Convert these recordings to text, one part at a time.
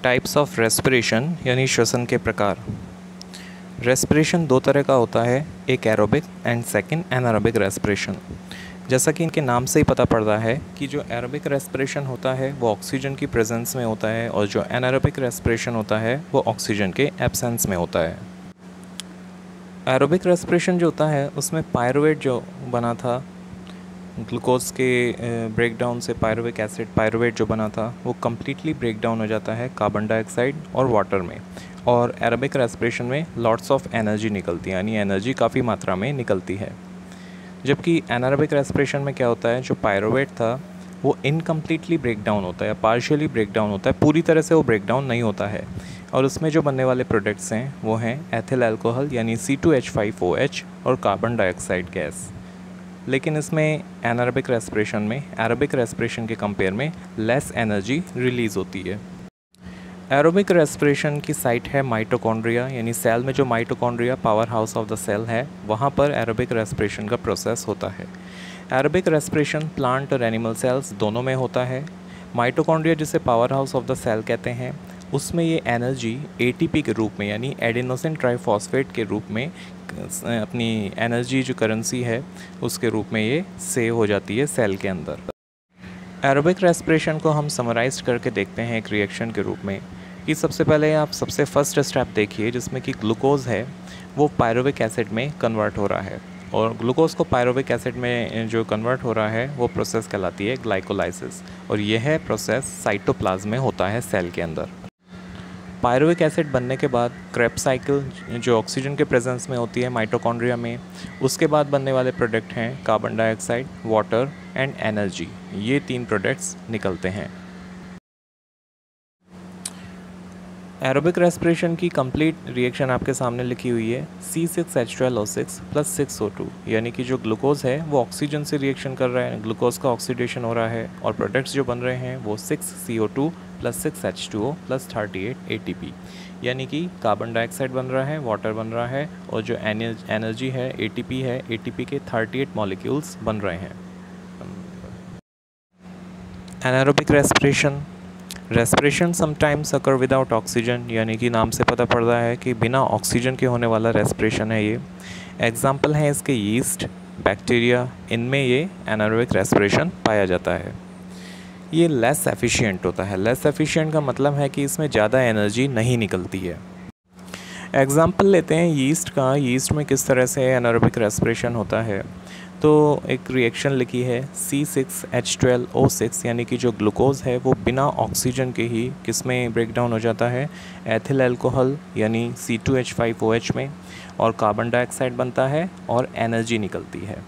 Types of respiration यानी श्वसन के प्रकार। रेस्पिरेशन दो तरह का होता है, एक aerobic and second anaerobic respiration. जैसा कि इनके नाम से ही पता पड़ रहा है कि जो एरोबिक रेस्पिरेशन होता है वो ऑक्सीजन की प्रेजेंस में होता है और जो एनारोबिक रेस्पिरेशन होता है वो ऑक्सीजन के एब्सेंस में होता है। एरोबिक रेस्पिरेशन जो होता है उसमें पायरुवेट जो बना था, ग्लूकोज के ब्रेकडाउन से पायरुविक एसिड पायरुवेट जो बना था वो कम्प्लीटली ब्रेकडाउन हो जाता है कार्बन डाइऑक्साइड और वाटर में, और एरोबिक रेस्पिरेशन में लॉट्स ऑफ एनर्जी निकलती है, यानी एनर्जी काफ़ी मात्रा में निकलती है। जबकि एनारोबिक रेस्पिरेशन में क्या होता है, जो पायरुवेट था वो इनकम्प्लीटली ब्रेकडाउन होता है या पार्शियली ब्रेकडाउन होता है, पूरी तरह से वो ब्रेकडाउन नहीं होता है, और उसमें जो बनने वाले प्रोडक्ट्स हैं वो हैं एथिल अल्कोहल यानी C2H5OH और कार्बन डाइऑक्साइड गैस। लेकिन इसमें एनारोबिक रेस्पिरेशन में एरोबिक रेस्पिरेशन के कंपेयर में लेस एनर्जी रिलीज़ होती है। एरोबिक रेस्पिरेशन की साइट है माइटोकॉन्ड्रिया, यानी सेल में जो mitochondria power house of the cell है वहाँ पर एरोबिक रेस्पिरेशन का प्रोसेस होता है। एरोबिक रेस्पिरेशन प्लांट और एनिमल सेल्स दोनों में होता है। माइटोकॉन्ड्रिया जिसे power house of the cell कहते हैं, उसमें ये एनर्जी ATP के रूप में यानी एडिनोसिन ट्राइफॉस्फेट के रूप में अपनी एनर्जी जो करेंसी है उसके रूप में ये सेव हो जाती है सेल के अंदर। एरोबिक रेस्पिरेशन को हम समराइज करके देखते हैं एक रिएक्शन के रूप में कि सबसे पहले आप सबसे फर्स्ट स्टेप देखिए जिसमें कि ग्लूकोज है वो पायरुविक एसिड में कन्वर्ट हो रहा है, और ग्लूकोज को पायरुविक एसिड में जो कन्वर्ट हो रहा है वो प्रोसेस कहलाती है ग्लाइकोलाइसिस, और यह प्रोसेस साइटोप्लाज्म में होता है सेल के अंदर। पायरुविक एसिड बनने के बाद क्रेब्स साइकिल जो ऑक्सीजन के प्रेजेंस में होती है माइटोकॉन्ड्रिया में, उसके बाद बनने वाले प्रोडक्ट हैं carbon dioxide, water and energy. ये 3 प्रोडक्ट्स निकलते हैं। एरोबिक रेस्पिरेशन की कंप्लीट रिएक्शन आपके सामने लिखी हुई है C6H12O6 + 6O2, यानी कि जो ग्लूकोज है वो ऑक्सीजन से रिएक्शन कर रहा है, ग्लूकोज का ऑक्सीडेशन हो रहा है, और प्रोडक्ट्स जो बन रहे हैं वो 6CO2 + 6H2O + 38 ATP, यानी कि कार्बन डाइऑक्साइड बन रहा है, वाटर बन रहा है, और जो एनर्जी है ATP है, ATP के 38 मॉलिक्यूल्स बन रहे हैं। एनारोबिक रेस्पिरेशन समटाइम्स अकर विदाउट ऑक्सीजन, यानी कि नाम से पता पड़ रहा है कि बिना ऑक्सीजन के होने वाला रेस्पिरेशन है ये। एग्जाम्पल हैं इसके यीस्ट, बैक्टीरिया, इनमें ये एनारोबिक रेस्पिरेशन पाया जाता है। ये लेस एफिशिएंट होता है। लेस एफिशिएंट का मतलब है कि इसमें ज़्यादा एनर्जी नहीं निकलती है। एग्जाम्पल लेते हैं यीस्ट का। यीस्ट में किस तरह से एनारोबिक रेस्पिरेशन होता है, तो एक रिएक्शन लिखी है C6H12O6, यानी कि जो ग्लूकोज है वो बिना ऑक्सीजन के ही किस में ब्रेकडाउन हो जाता है, एथिल अल्कोहल यानी C2H5OH में, और कार्बन डाइऑक्साइड बनता है और एनर्जी निकलती है।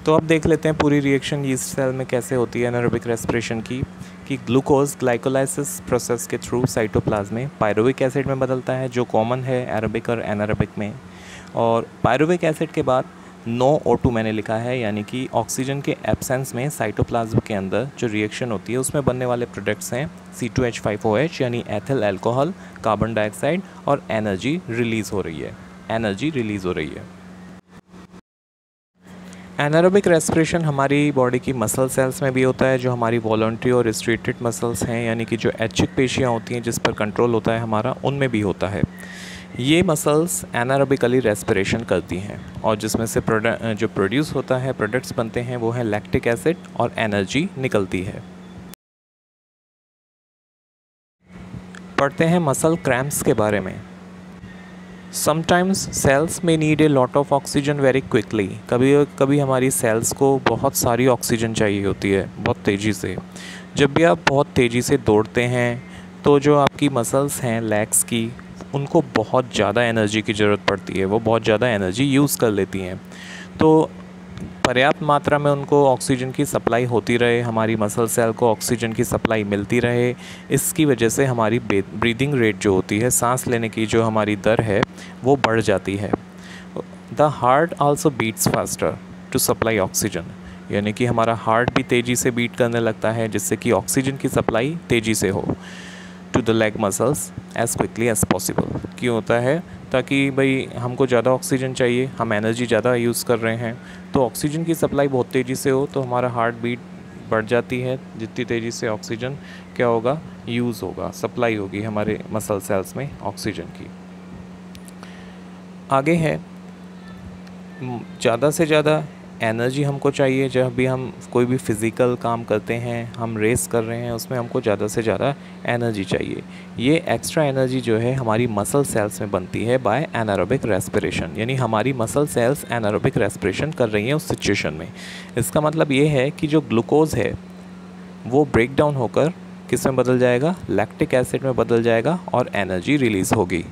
तो अब देख लेते हैं पूरी रिएक्शन यीस्ट सेल में कैसे होती है एनारोबिक रेस्पिरेशन की, कि ग्लूकोज ग्लाइकोलाइसिस प्रोसेस के थ्रू साइटोप्लाज्म में पायरुविक एसिड में बदलता है जो कॉमन है एरोबिक और एनारोबिक में, और पायरुविक एसिड के बाद नो O2 मैंने लिखा है, यानी कि ऑक्सीजन के एब्सेंस में साइटोप्लाज्म के अंदर जो रिएक्शन होती है उसमें बनने वाले प्रोडक्ट्स हैं C2H5OH यानी एथिल अल्कोहल, कार्बन डाइऑक्साइड, और एनर्जी रिलीज़ हो रही है। एनारोबिक रेस्पिरेशन हमारी बॉडी की मसल सेल्स में भी होता है, जो हमारी वॉलंटरी और रिस्ट्रिक्टेड मसल्स हैं, यानी कि जो ऐच्छिक पेशियाँ होती हैं जिस पर कंट्रोल होता है हमारा, उनमें भी होता है। ये मसल्स एनारोबिकली रेस्पिरेशन करती हैं, और जिसमें से जो प्रोड्यूस होता है, प्रोडक्ट्स बनते हैं वो है लैक्टिक एसिड और एनर्जी निकलती है। पढ़ते हैं मसल क्रैम्प्स के बारे में। समटाइम्स सेल्स में need a lot of oxygen very quickly. कभी हमारी सेल्स को बहुत सारी ऑक्सीजन चाहिए होती है बहुत तेज़ी से। जब भी आप बहुत तेज़ी से दौड़ते हैं तो जो आपकी मसल्स हैं लेग्स की, उनको बहुत ज़्यादा एनर्जी की ज़रूरत पड़ती है, वो बहुत ज़्यादा एनर्जी यूज़ कर लेती हैं। तो पर्याप्त मात्रा में उनको ऑक्सीजन की सप्लाई होती रहे, हमारी मसल सेल को ऑक्सीजन की सप्लाई मिलती रहे, इसकी वजह से हमारी ब्रीदिंग रेट जो होती है, सांस लेने की जो हमारी दर है वो बढ़ जाती है। The heart also beats faster to supply oxygen, यानी कि हमारा हार्ट भी तेज़ी से बीट करने लगता है जिससे कि ऑक्सीजन की सप्लाई तेज़ी से हो to the leg muscles as quickly as possible. क्यों होता है, ताकि भाई हमको ज़्यादा ऑक्सीजन चाहिए, हम एनर्जी ज़्यादा यूज़ कर रहे हैं, तो ऑक्सीजन की सप्लाई बहुत तेज़ी से हो तो हमारा हार्ट बीट बढ़ जाती है, जितनी तेज़ी से ऑक्सीजन क्या होगा, यूज़ होगा, सप्लाई होगी हमारे मसल सेल्स में ऑक्सीजन की। आगे है, ज़्यादा से ज़्यादा एनर्जी हमको चाहिए जब भी हम कोई भी फ़िज़िकल काम करते हैं, हम रेस कर रहे हैं, उसमें हमको ज़्यादा से ज़्यादा एनर्जी चाहिए। ये एक्स्ट्रा एनर्जी जो है हमारी मसल सेल्स में बनती है बाय एनारोबिक रेस्पिरेशन, यानी हमारी मसल सेल्स एनारोबिक रेस्पिरेशन कर रही हैं उस सिचुएशन में। इसका मतलब ये है कि जो ग्लूकोज़ है वो ब्रेक डाउन होकर किस में बदल जाएगा, लैक्टिक एसिड में बदल जाएगा और एनर्जी रिलीज़ होगी।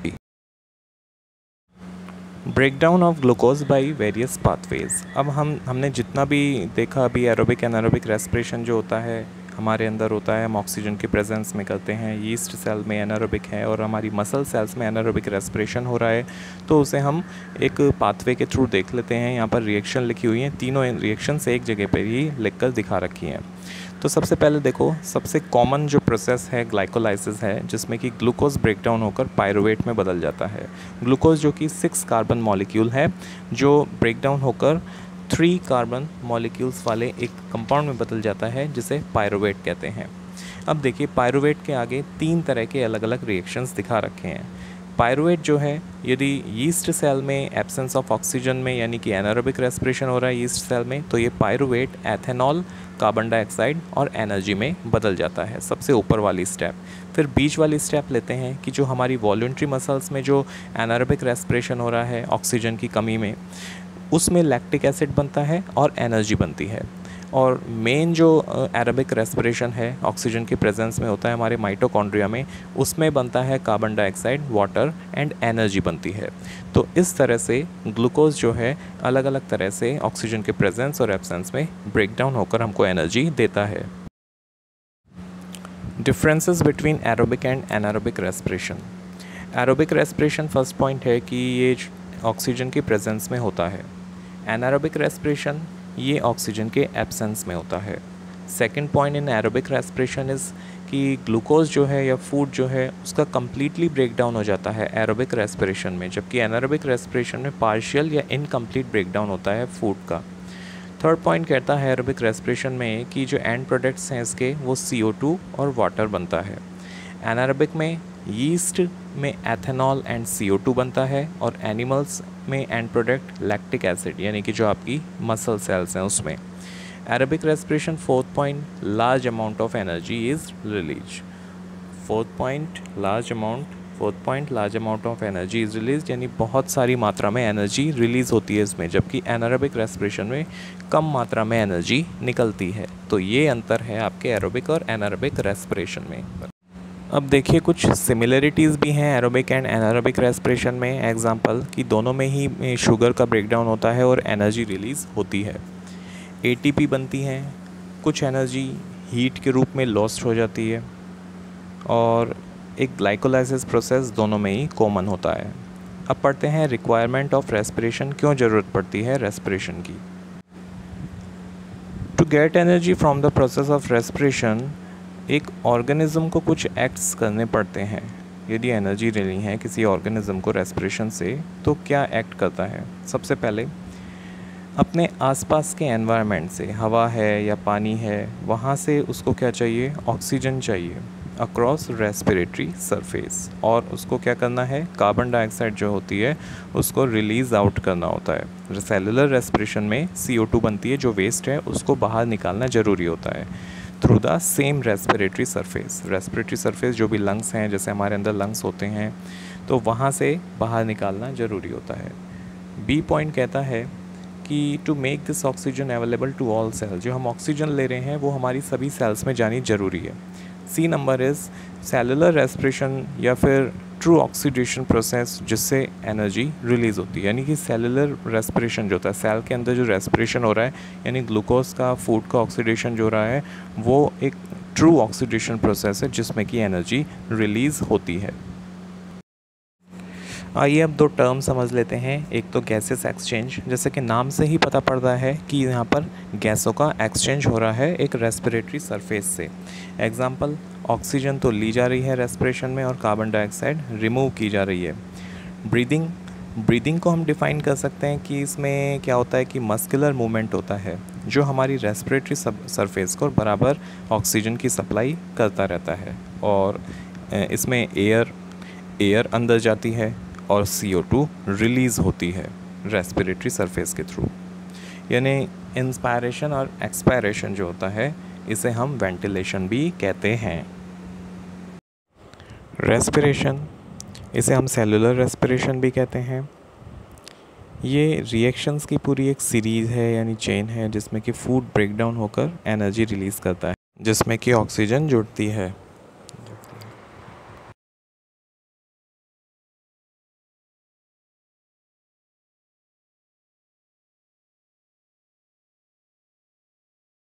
Breakdown of glucose by various pathways. अब हमने जितना भी देखा अभी, एरोबिक एनारोबिक रेस्पिरेशन जो होता है हमारे अंदर होता है, हम ऑक्सीजन की प्रेजेंस में करते हैं, यीस्ट सेल में एनारोबिक है और हमारी मसल सेल्स में एनारोबिक रेस्पिरेशन हो रहा है, तो उसे हम एक पाथवे के थ्रू देख लेते हैं। यहाँ पर रिएक्शन लिखी हुई हैं, तीनों रिएक्शंस एक जगह पर ही लिख कर दिखा रखी हैं। तो सबसे पहले देखो, सबसे कॉमन जो प्रोसेस है ग्लाइकोलाइसिस है, जिसमें कि ग्लूकोज ब्रेकडाउन होकर पायरुवेट में बदल जाता है। ग्लूकोज जो कि 6 कार्बन मॉलिक्यूल है, जो ब्रेकडाउन होकर 3 कार्बन मॉलिक्यूल्स वाले एक कंपाउंड में बदल जाता है, जिसे पायरुवेट कहते हैं। अब देखिए, पायरुवेट के आगे 3 तरह के अलग अलग रिएक्शंस दिखा रखे हैं। पायरुवेट जो है, यदि यीस्ट सेल में एब्सेंस ऑफ ऑक्सीजन में, यानी कि एनारोबिक रेस्पिरेशन हो रहा है यीस्ट सेल में, तो ये पायरुवेट एथेनॉल, कार्बन डाइऑक्साइड और एनर्जी में बदल जाता है, सबसे ऊपर वाली स्टेप। फिर बीच वाली स्टेप लेते हैं कि जो हमारी वॉलंटरी मसल्स में जो एनारोबिक रेस्पिरेशन हो रहा है ऑक्सीजन की कमी में, उसमें लैक्टिक एसिड बनता है और एनर्जी बनती है। और मेन जो एरोबिक रेस्पिरेशन है ऑक्सीजन की प्रेजेंस में होता है हमारे माइटोकॉन्ड्रिया में, उसमें बनता है carbon dioxide, water and energy बनती है। तो इस तरह से ग्लूकोज जो है अलग अलग तरह से ऑक्सीजन के प्रेजेंस और एब्सेंस में ब्रेक डाउन होकर हमको एनर्जी देता है। Differences between aerobic and anaerobic respiration. Aerobic respiration first point है कि ये ऑक्सीजन की प्रेजेंस में होता है। एनारोबिक रेस्पिरेशन ये ऑक्सीजन के एब्सेंस में होता है। Second point in aerobic respiration is कि ग्लूकोज जो है या फूड जो है उसका कम्प्लीटली ब्रेक डाउन हो जाता है एरोबिक रेस्पिरेशन में, जबकि एनारोबिक रेस्पिरेशन में पार्शियल या इनकम्प्लीट ब्रेक डाउन होता है फूड का। थर्ड पॉइंट कहता है एरोबिक रेस्पिरेशन में कि जो एंड प्रोडक्ट्स हैं इसके, वो CO2 और वाटर बनता है। एनारोबिक में यीस्ट में एथेनॉल एंड CO2 बनता है और एनिमल्स में एंड प्रोडक्ट लैक्टिक एसिड, यानी कि जो आपकी मसल सेल्स हैं उसमें। Aerobic respiration fourth point, large amount of energy is release. Fourth point large amount of energy is release, यानी बहुत सारी मात्रा में एनर्जी रिलीज़ होती है इसमें, जबकि एनारोबिक रेस्पिरेशन में कम मात्रा में एनर्जी निकलती है। तो ये अंतर है आपके एरोबिक और एनारोबिक रेस्पिरेशन में। अब देखिए, कुछ सिमिलरिटीज़ भी हैं एरोबिक एंड एनारोबिक रेस्पिरेशन में। एग्जांपल कि दोनों में ही शुगर का ब्रेकडाउन होता है और एनर्जी रिलीज़ होती है, ATP बनती है, कुछ एनर्जी हीट के रूप में लॉस्ट हो जाती है, और एक ग्लाइकोलाइसिस प्रोसेस दोनों में ही कॉमन होता है। अब पढ़ते हैं रिक्वायरमेंट ऑफ रेस्पिरेशन, क्यों ज़रूरत पड़ती है रेस्पिरेशन की। To get energy from the process of respiration, एक ऑर्गेनिज्म को कुछ एक्ट्स करने पड़ते हैं। यदि एनर्जी लेनी है किसी ऑर्गेनिज्म को रेस्पिरेशन से, तो क्या एक्ट करता है? सबसे पहले अपने आसपास के एनवायरनमेंट से, हवा है या पानी है, वहाँ से उसको क्या चाहिए, ऑक्सीजन चाहिए अक्रॉस रेस्पिरेटरी सरफेस, और उसको क्या करना है, कार्बन डाइऑक्साइड जो होती है उसको रिलीज़ आउट करना होता है। सेलुलर रेस्पिरेशन में CO2 बनती है, जो वेस्ट है उसको बाहर निकालना ज़रूरी होता है through the same respiratory surface. Respiratory surface जो भी लंग्स हैं, जैसे हमारे अंदर लंग्स होते हैं, तो वहाँ से बाहर निकालना ज़रूरी होता है। B पॉइंट कहता है कि to make this oxygen available to all cell, जो हम ऑक्सीजन ले रहे हैं वो हमारी सभी सेल्स में जानी ज़रूरी है। C number is cellular respiration या फिर ट्रू ऑक्सीडेशन प्रोसेस, जिससे एनर्जी रिलीज़ होती है। यानी कि सेलुलर रेस्पिरेशन जो होता है, सेल के अंदर जो रेस्पिरेशन हो रहा है, यानी ग्लूकोज का, फूड का ऑक्सीडेशन जो हो रहा है, वो एक ट्रू ऑक्सीडेशन प्रोसेस है जिसमें कि एनर्जी रिलीज़ होती है। आइए अब दो टर्म समझ लेते हैं। एक तो गैसेस एक्सचेंज, जैसे कि नाम से ही पता पड़ता है कि यहाँ पर गैसों का एक्सचेंज हो रहा है एक रेस्पिरेटरी सरफेस से। एग्जांपल, ऑक्सीजन तो ली जा रही है रेस्पिरेशन में और कार्बन डाइऑक्साइड रिमूव की जा रही है। ब्रीदिंग ब्रीदिंग को हम डिफ़ाइन कर सकते हैं कि इसमें क्या होता है कि मस्कुलर मूवमेंट होता है जो हमारी रेस्पिरेटरी सरफेस को बराबर ऑक्सीजन की सप्लाई करता रहता है, और इसमें एयर अंदर जाती है और CO2 रिलीज़ होती है रेस्पिरेटरी सरफेस के थ्रू। यानी इंस्पायरेशन और एक्सपायरेशन जो होता है इसे हम वेंटिलेशन भी कहते हैं। रेस्पिरेशन, इसे हम सेलुलर रेस्पिरेशन भी कहते हैं। ये रिएक्शंस की पूरी एक सीरीज़ है यानी चेन है जिसमें कि फूड ब्रेक डाउन होकर एनर्जी रिलीज़ करता है, जिसमें कि ऑक्सीजन जुड़ती है।